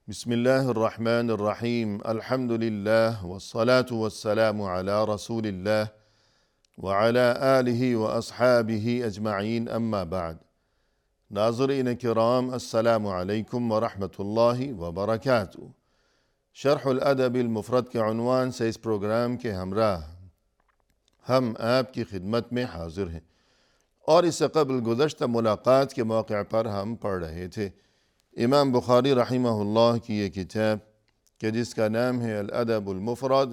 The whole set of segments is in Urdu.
بسم الله الرحمن الرحيم الحمد لله والصلاة والسلام على رسول الله وعلى آله وأصحابه أجمعين أما بعد ناظرین کرام السلام علیکم ورحمۃ اللہ وبرکاتہ۔ شرح الادب المفرد کے عنوان سے اس پروگرام کے ہمراہ ہم آپ کی خدمت میں حاضر ہیں، اور اس سے قبل گزشتہ ملاقات کے موقع پر ہم پڑھ رہے تھے امام بخاری رحمہ اللہ کی یہ کتاب کہ جس کا نام ہے الادب المفرد۔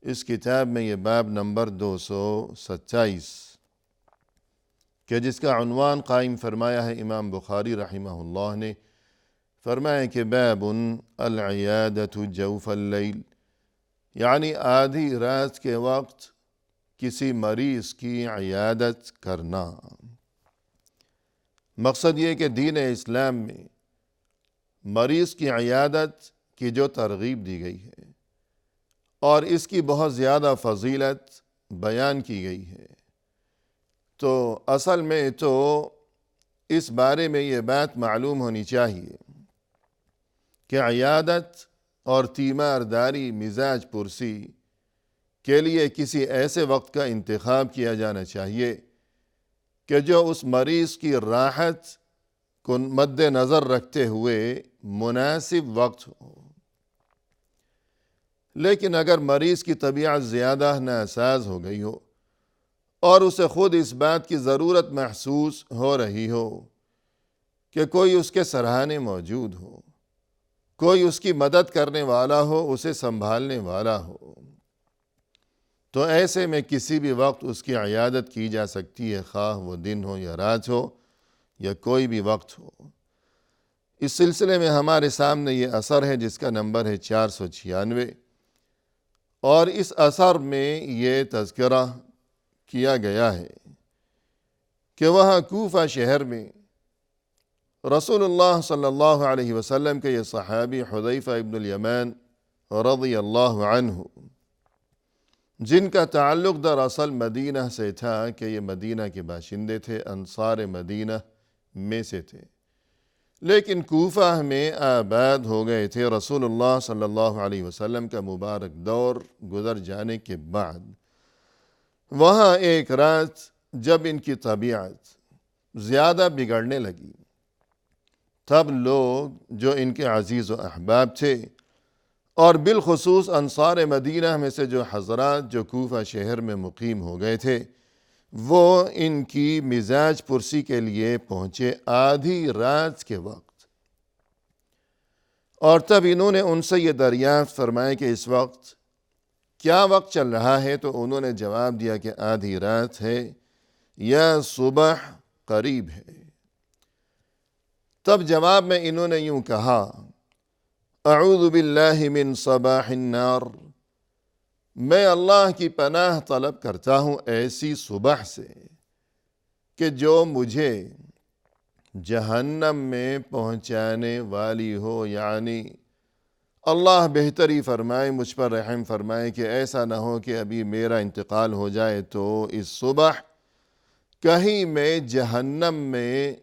اس کتاب میں یہ باب نمبر 227 کہ جس کا عنوان قائم فرمایا ہے امام بخاری رحمہ اللہ نے، فرمایا کہ باب العیادۃ جوف اللیل، یعنی آدھی رات کے وقت کسی مریض کی عیادت کرنا۔ مقصد یہ کہ دین اسلام میں مریض کی عیادت کی جو ترغیب دی گئی ہے اور اس کی بہت زیادہ فضیلت بیان کی گئی ہے، تو اصل میں تو اس بارے میں یہ بات معلوم ہونی چاہیے کہ عیادت اور تیمارداری مزاج پرسی کے لیے کسی ایسے وقت کا انتخاب کیا جانا چاہیے کہ جو اس مریض کی راحت کو مد نظر رکھتے ہوئے مناسب وقت ہو۔ لیکن اگر مریض کی طبیعت زیادہ ناساز ہو گئی ہو اور اسے خود اس بات کی ضرورت محسوس ہو رہی ہو کہ کوئی اس کے سرہانے موجود ہو، کوئی اس کی مدد کرنے والا ہو، اسے سنبھالنے والا ہو، تو ایسے میں کسی بھی وقت اس کی عیادت کی جا سکتی ہے، خواہ وہ دن ہو یا رات ہو یا کوئی بھی وقت ہو۔ اس سلسلے میں ہمارے سامنے یہ اثر ہے جس کا نمبر ہے 496، اور اس اثر میں یہ تذکرہ کیا گیا ہے کہ وہاں کوفہ شہر میں رسول اللہ صلی اللہ علیہ وسلم کے یہ صحابی حذیفہ ابن الیمان رضی اللہ عنہ، جن کا تعلق دراصل مدینہ سے تھا کہ یہ مدینہ کے باشندے تھے، انصار مدینہ میں سے تھے، لیکن کوفہ میں آباد ہو گئے تھے رسول اللہ صلی اللہ علیہ وسلم کا مبارک دور گزر جانے کے بعد۔ وہاں ایک رات جب ان کی طبیعت زیادہ بگڑنے لگی، تب لوگ جو ان کے عزیز و احباب تھے، اور بالخصوص انصار مدینہ میں سے جو حضرات جو کوفہ شہر میں مقیم ہو گئے تھے، وہ ان کی مزاج پرسی کے لیے پہنچے آدھی رات کے وقت، اور تب انہوں نے ان سے یہ دریافت فرمایا کہ اس وقت کیا وقت چل رہا ہے؟ تو انہوں نے جواب دیا کہ آدھی رات ہے یا صبح قریب ہے۔ تب جواب میں انہوں نے یوں کہا، اعوذ باللہ من صباح النار، میں اللہ کی پناہ طلب کرتا ہوں ایسی صبح سے کہ جو مجھے جہنم میں پہنچانے والی ہو، یعنی اللہ بہتری فرمائے، مجھ پر رحم فرمائے کہ ایسا نہ ہو کہ ابھی میرا انتقال ہو جائے تو اس صبح کہیں میں جہنم میں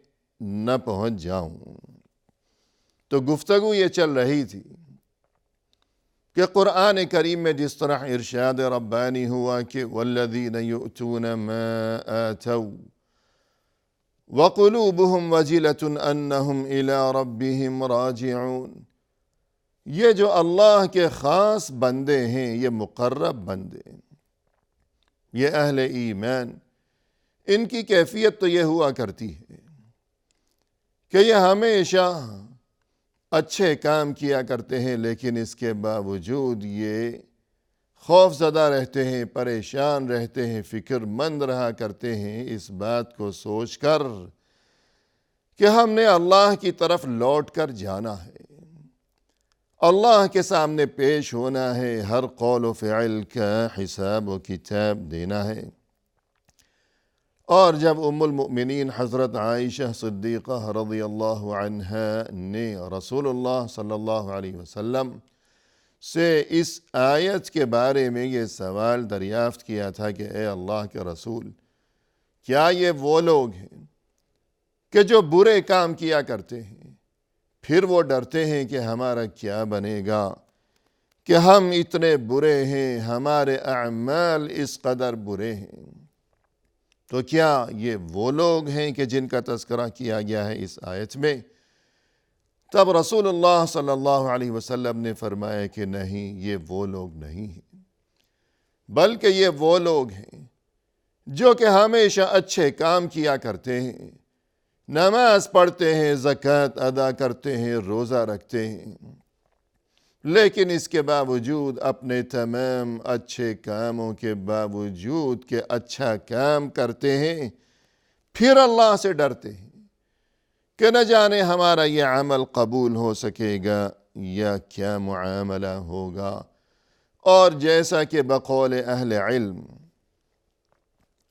نہ پہنچ جاؤں۔ تو گفتگو یہ چل رہی تھی کہ قرآن کریم میں جس طرح ارشاد ربانی ہوا کہ والذین یؤتون ما آتوا وقلوبهم وجلۃ انہم الی ربہم راجعون، یہ جو اللہ کے خاص بندے ہیں، یہ مقرب بندے، یہ اہل ایمان، ان کی کیفیت تو یہ ہوا کرتی ہے کہ یہ ہمیشہ اچھے کام کیا کرتے ہیں، لیکن اس کے باوجود یہ خوف زدہ رہتے ہیں، پریشان رہتے ہیں، فکر مند رہا کرتے ہیں اس بات کو سوچ کر کہ ہم نے اللہ کی طرف لوٹ کر جانا ہے، اللہ کے سامنے پیش ہونا ہے، ہر قول و فعل کا حساب و کتاب دینا ہے۔ اور جب ام المؤمنین حضرت عائشہ صدیقہ رضی اللہ عنہا نے رسول اللہ صلی اللہ علیہ وسلم سے اس آیت کے بارے میں یہ سوال دریافت کیا تھا کہ اے اللہ کے رسول، کیا یہ وہ لوگ ہیں کہ جو برے کام کیا کرتے ہیں پھر وہ ڈرتے ہیں کہ ہمارا کیا بنے گا، کہ ہم اتنے برے ہیں، ہمارے اعمال اس قدر برے ہیں۔ تو کیا یہ وہ لوگ ہیں کہ جن کا تذکرہ کیا گیا ہے اس آیت میں؟ تب رسول اللہ صلی اللہ علیہ وسلم نے فرمایا کہ نہیں، یہ وہ لوگ نہیں ہیں، بلکہ یہ وہ لوگ ہیں جو کہ ہمیشہ اچھے کام کیا کرتے ہیں، نماز پڑھتے ہیں، زکوٰۃ ادا کرتے ہیں، روزہ رکھتے ہیں، لیکن اس کے باوجود اپنے تمام اچھے کاموں کے باوجود کہ اچھا کام کرتے ہیں، پھر اللہ سے ڈرتے ہیں کہ نہ جانے ہمارا یہ عمل قبول ہو سکے گا یا کیا معاملہ ہوگا۔ اور جیسا کہ بقول اہل علم،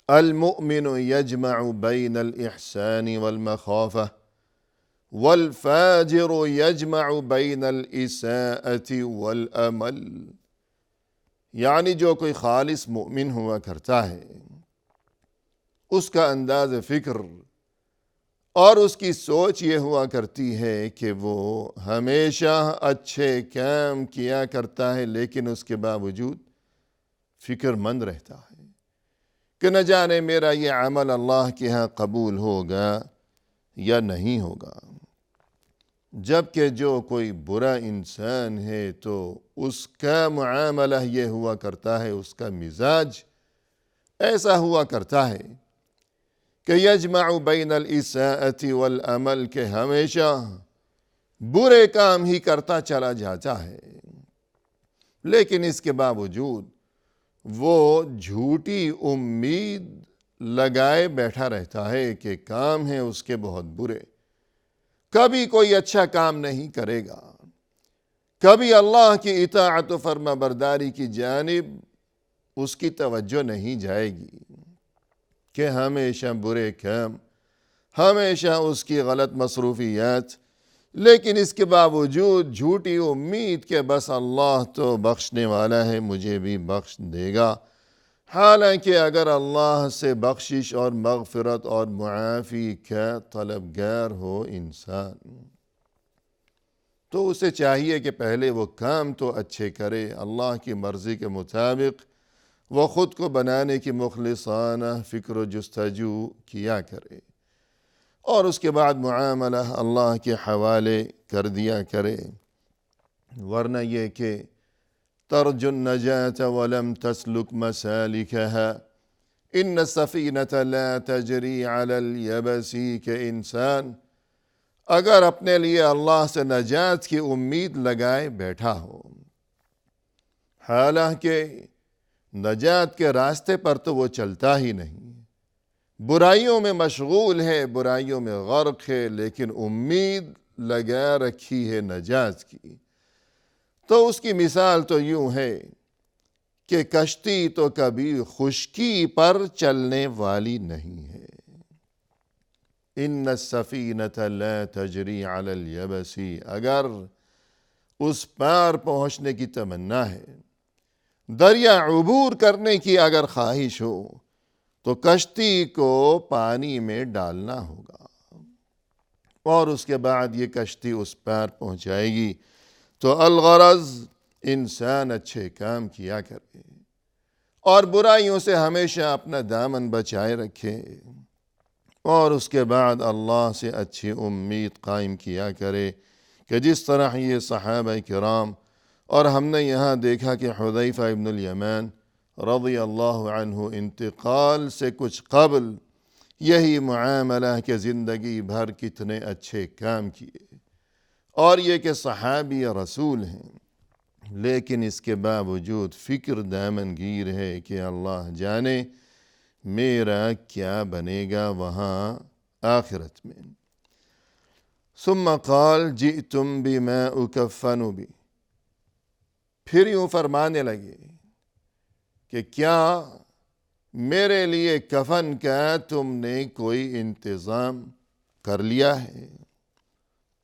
المؤمن یجمع بین الاحسان والمخافہ والفاجر یجمع بین الاساءۃ والامل، یعنی جو کوئی خالص مؤمن ہوا کرتا ہے، اس کا انداز فکر اور اس کی سوچ یہ ہوا کرتی ہے کہ وہ ہمیشہ اچھے کام کیا کرتا ہے، لیکن اس کے باوجود فکر مند رہتا ہے کہ نہ جانے میرا یہ عمل اللہ کے ہاں قبول ہوگا یا نہیں ہوگا۔ جبکہ جو کوئی برا انسان ہے تو اس کا معاملہ یہ ہوا کرتا ہے، اس کا مزاج ایسا ہوا کرتا ہے کہ یجمع بین الاساءۃ والعمل، کہ ہمیشہ برے کام ہی کرتا چلا جاتا ہے، لیکن اس کے باوجود وہ جھوٹی امید لگائے بیٹھا رہتا ہے کہ کام ہے اس کے بہت برے، کبھی کوئی اچھا کام نہیں کرے گا، کبھی اللہ کی اطاعت و فرما برداری کی جانب اس کی توجہ نہیں جائے گی، کہ ہمیشہ برے کام، ہمیشہ اس کی غلط مصروفیات، لیکن اس کے باوجود جھوٹی امید کہ بس اللہ تو بخشنے والا ہے، مجھے بھی بخش دے گا۔ حالانکہ اگر اللہ سے بخشش اور مغفرت اور معافی کا طلبگار ہو انسان، تو اسے چاہیے کہ پہلے وہ کام تو اچھے کرے، اللہ کی مرضی کے مطابق وہ خود کو بنانے کی مخلصانہ فکر و جستجو کیا کرے، اور اس کے بعد معاملہ اللہ کے حوالے کر دیا کرے، ورنہ یہ کہ ترجو النجاة ولم تسلک مسالکها ان السفینة لا تجری علی الیبس، کہ انسان اگر اپنے لیے اللہ سے نجات کی امید لگائے بیٹھا ہو، حالانکہ نجات کے راستے پر تو وہ چلتا ہی نہیں، برائیوں میں مشغول ہے، برائیوں میں غرق ہے، لیکن امید لگا رکھی ہے نجات کی، تو اس کی مثال تو یوں ہے کہ کشتی تو کبھی خشکی پر چلنے والی نہیں ہے۔ ان السفینة لا تجری علی الیبس، اگر اس پار پہنچنے کی تمنا ہے، دریا عبور کرنے کی اگر خواہش ہو، تو کشتی کو پانی میں ڈالنا ہوگا، اور اس کے بعد یہ کشتی اس پار پہنچائے گی۔ تو الغرض انسان اچھے کام کیا کرے اور برائیوں سے ہمیشہ اپنا دامن بچائے رکھے، اور اس کے بعد اللہ سے اچھی امید قائم کیا کرے، کہ جس طرح یہ صحابہ کرام، اور ہم نے یہاں دیکھا کہ حذیفہ ابن الیمان رضی اللہ عنہ انتقال سے کچھ قبل یہی معاملہ کہ زندگی بھر کتنے اچھے کام کیے، اور یہ کہ صحابی رسول ہیں، لیکن اس کے باوجود فکر دامن گیر ہے کہ اللہ جانے میرا کیا بنے گا وہاں آخرت میں۔ ثم قال جئتم بما اکفن بی، پھر یوں فرمانے لگے کہ کیا میرے لیے کفن کا تم نے کوئی انتظام کر لیا ہے؟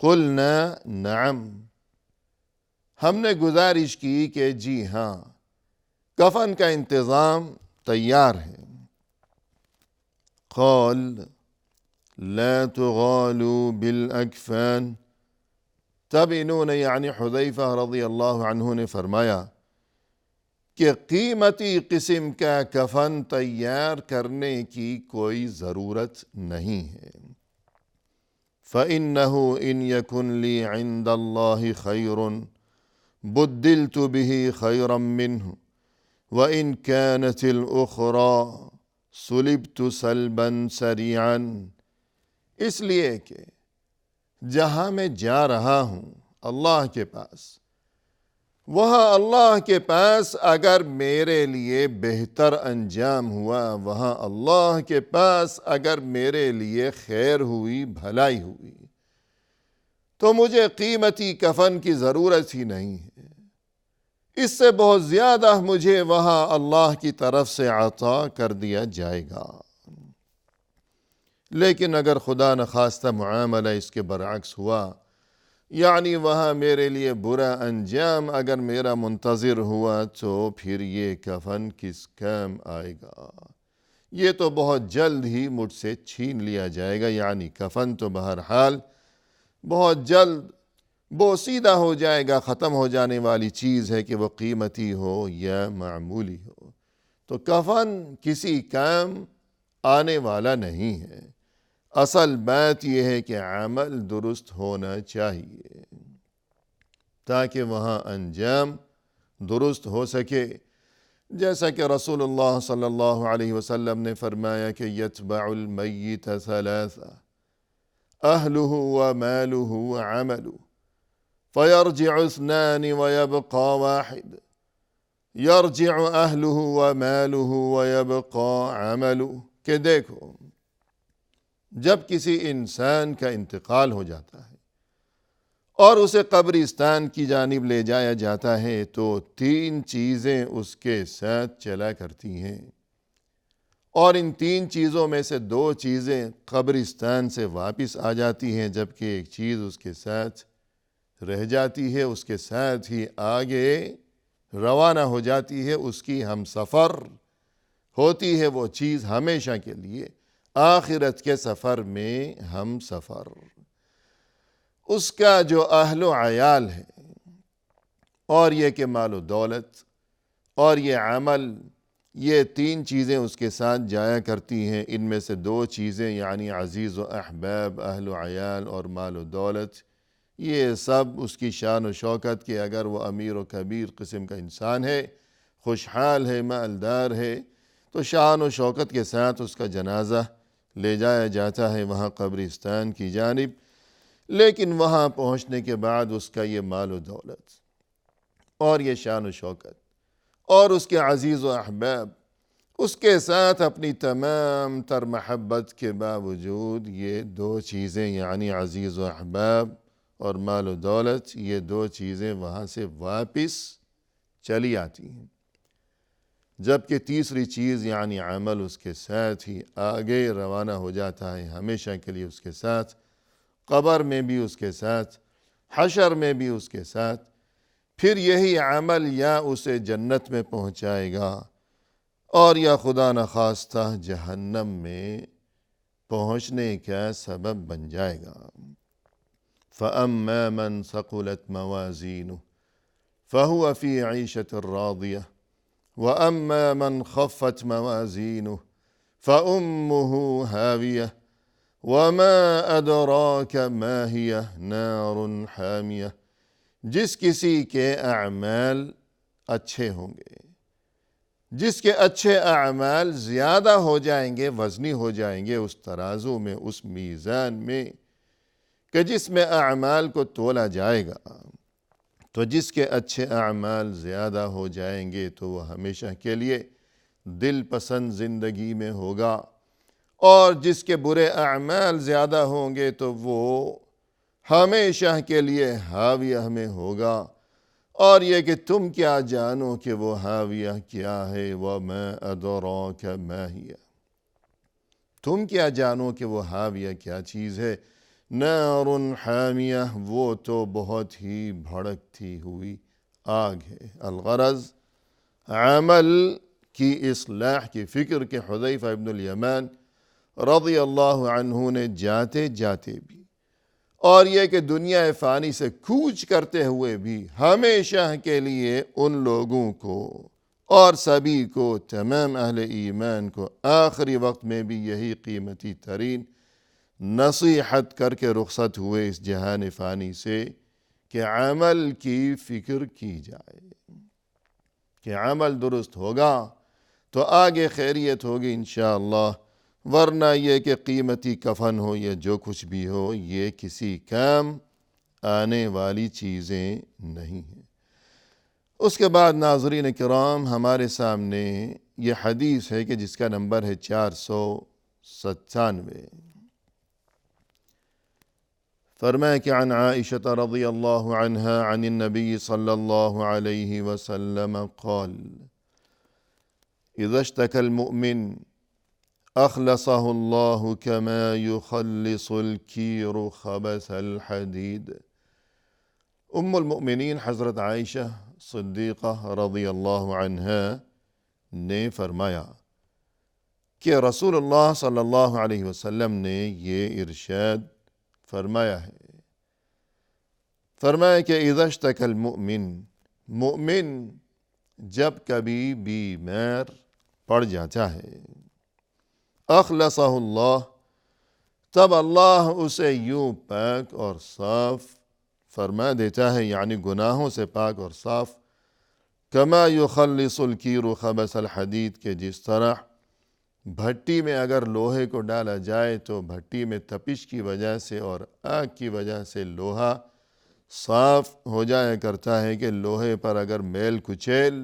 قلنا نعم، ہم نے گزارش کی کہ جی ہاں، کفن کا انتظام تیار ہے۔ قال لا تغالوا بالاکفان، تب انہوں نے یعنی حذیفہ رضی اللہ عنہ نے فرمایا کہ قیمتی قسم کا کفن تیار کرنے کی کوئی ضرورت نہیں ہے۔ فَإِنَّهُ إِنْ يَكُنْ لِي عِنْدَ اللَّهِ خَيْرٌ بُدِّلْتُ بِهِ خَيْرًا مِّنْهُ وَإِنْ كَانَتِ الْأُخْرَى سُلِبْتُ سَلْبًا سَرِيعًا، اس لیے کہ جہاں میں جا رہا ہوں اللہ کے پاس، وہاں اللہ کے پاس اگر میرے لیے بہتر انجام ہوا، وہاں اللہ کے پاس اگر میرے لیے خیر ہوئی، بھلائی ہوئی، تو مجھے قیمتی کفن کی ضرورت ہی نہیں ہے۔ اس سے بہت زیادہ مجھے وہاں اللہ کی طرف سے عطا کر دیا جائے گا۔ لیکن اگر خدا نخواستہ معاملہ اس کے برعکس ہوا، یعنی وہاں میرے لیے برا انجام اگر میرا منتظر ہوا، تو پھر یہ کفن کس کام آئے گا؟ یہ تو بہت جلد ہی مجھ سے چھین لیا جائے گا۔ یعنی کفن تو بہرحال بہت جلد بوسیدہ ہو جائے گا، ختم ہو جانے والی چیز ہے، کہ وہ قیمتی ہو یا معمولی ہو۔ تو کفن کسی کام آنے والا نہیں ہے۔ اصل بات یہ ہے کہ عمل درست ہونا چاہیے تاکہ وہاں انجام درست ہو سکے۔ جیسا کہ رسول اللہ صلی اللہ علیہ وسلم نے فرمایا کہ یتبع المیت ثلاثہ اہلہ ومالہ وعملہ فیرجع اثنان ویبقى واحد، یرجع اہلہ ومالہ ویبقى عملہ، کہ دیکھو جب کسی انسان کا انتقال ہو جاتا ہے اور اسے قبرستان کی جانب لے جایا جاتا ہے، تو 3 چیزیں اس کے ساتھ چلا کرتی ہیں، اور ان 3 چیزوں میں سے 2 چیزیں قبرستان سے واپس آ جاتی ہیں، جبکہ ایک چیز اس کے ساتھ رہ جاتی ہے، اس کے ساتھ ہی آگے روانہ ہو جاتی ہے، اس کی ہم سفر ہوتی ہے وہ چیز ہمیشہ کے لیے، آخرت کے سفر میں ہم سفر۔ اس کا جو اہل و عیال ہے، اور یہ کہ مال و دولت اور یہ عمل، یہ 3 چیزیں اس کے ساتھ جایا کرتی ہیں۔ ان میں سے 2 چیزیں یعنی عزیز و احباب، اہل و عیال اور مال و دولت، یہ سب اس کی شان و شوکت، کہ اگر وہ امیر و کبیر قسم کا انسان ہے، خوشحال ہے، مالدار ہے، تو شان و شوکت کے ساتھ اس کا جنازہ لے جایا جاتا ہے وہاں قبرستان کی جانب۔ لیکن وہاں پہنچنے کے بعد اس کا یہ مال و دولت اور یہ شان و شوکت اور اس کے عزیز و احباب، اس کے ساتھ اپنی تمام تر محبت کے باوجود یہ 2 چیزیں یعنی عزیز و احباب اور مال و دولت، یہ 2 چیزیں وہاں سے واپس چلی آتی ہیں، جبکہ تیسری چیز یعنی عمل اس کے ساتھ ہی آگے روانہ ہو جاتا ہے، ہمیشہ کے لیے اس کے ساتھ، قبر میں بھی اس کے ساتھ، حشر میں بھی اس کے ساتھ۔ پھر یہی عمل یا اسے جنت میں پہنچائے گا اور یا خدا نخواستہ جہنم میں پہنچنے کا سبب بن جائے گا۔ فَأَمَّا مَنْ ثَقُلَتْ مَوَازِينُهُ فَهُوَ فِي عِيشَةٍ رَاضِيَةٍ وَأَمَّا مَنْ خَفَّتْ مَوَازِينُهُ فَأُمُّهُ هَاوِيَةٌ وَمَا أَدْرَاكَ مَا هِيَهْ نَارٌ حَامِيَةٌ۔ جس کسی کے اعمال اچھے ہوں گے، جس کے اچھے اعمال زیادہ ہو جائیں گے، وزنی ہو جائیں گے اس ترازو میں، اس میزان میں کہ جس میں اعمال کو تولا جائے گا، تو جس کے اچھے اعمال زیادہ ہو جائیں گے تو وہ ہمیشہ کے لیے دل پسند زندگی میں ہوگا، اور جس کے برے اعمال زیادہ ہوں گے تو وہ ہمیشہ کے لیے ہاویہ میں ہوگا۔ اور یہ کہ تم کیا جانو کہ وہ ہاویہ کیا ہے، وَمَا أَدْرَاكَ مَا هِيَ، تم کیا جانو کہ وہ ہاویہ کیا چیز ہے، نار حامیہ، وہ تو بہت ہی بھڑکتی ہوئی آگ ہے۔ الغرض عمل کی اصلاح کی فکر کے حذیفہ ابن الیمان رضی اللہ عنہ نے جاتے جاتے بھی اور یہ کہ دنیا فانی سے کوچ کرتے ہوئے بھی ہمیشہ کے لیے ان لوگوں کو اور سبھی کو، تمام اہل ایمان کو آخری وقت میں بھی یہی قیمتی ترین نصیحت کر کے رخصت ہوئے اس جہان فانی سے کہ عمل کی فکر کی جائے، کہ عمل درست ہوگا تو آگے خیریت ہوگی انشاءاللہ، ورنہ یہ کہ قیمتی کفن ہو یا جو کچھ بھی ہو، یہ کسی کام آنے والی چیزیں نہیں ہیں۔ اس کے بعد ناظرین کرام، ہمارے سامنے یہ حدیث ہے کہ جس کا نمبر ہے 497۔ فرمایا کہ عن عائشة رضی اللہ عنہا عن النبی صلی اللہ علیہ وسلم قال اذا اشتكى المؤمن اخلصه اللہ كما يخلص الكير خبث الحديد۔ المؤمنین حضرت عائشہ صدیقہ رضی اللہ عنہا نے فرمایا کہ رسول اللہ صلی اللہ علیہ وسلم نے یہ ارشاد فرمایا ہے، فرمایا کہ اذا اشتكى المؤمن، مؤمن جب کبھی بیمار پڑ جاتا ہے، اخلصہ اللہ، تب اللہ اسے یوں پاک اور صاف فرما دیتا ہے، یعنی گناہوں سے پاک اور صاف، کما یخلص الکیر خبث الحدید، کہ جس طرح بھٹی میں اگر لوہے کو ڈالا جائے تو بھٹی میں تپش کی وجہ سے اور آگ کی وجہ سے لوہا صاف ہو جایا کرتا ہے، کہ لوہے پر اگر میل کچیل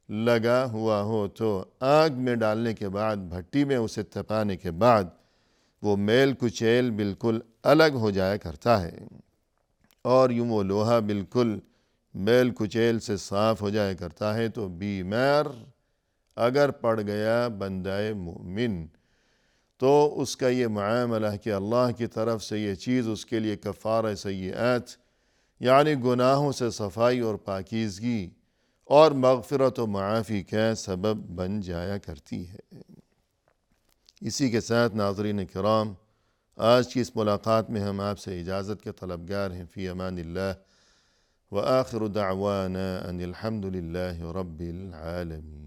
لگا ہوا ہو تو آگ میں ڈالنے کے بعد، بھٹی میں اسے تپانے کے بعد وہ میل کچیل بالکل الگ ہو جایا کرتا ہے، اور یوں وہ لوہا بالکل میل کچیل سے صاف ہو جایا کرتا ہے۔ تو بیمار اگر پڑ گیا بندہ مومن تو اس کا یہ معاملہ کہ اللہ کی طرف سے یہ چیز اس کے لیے کفارہ سیئات، یعنی گناہوں سے صفائی اور پاکیزگی اور مغفرت و معافی کا سبب بن جایا کرتی ہے۔ اسی کے ساتھ ناظرین کرام، آج کی اس ملاقات میں ہم آپ سے اجازت کے طلبگار ہیں۔ فی امان اللہ، وآخر دعوانا ان الحمد للہ رب العالمین۔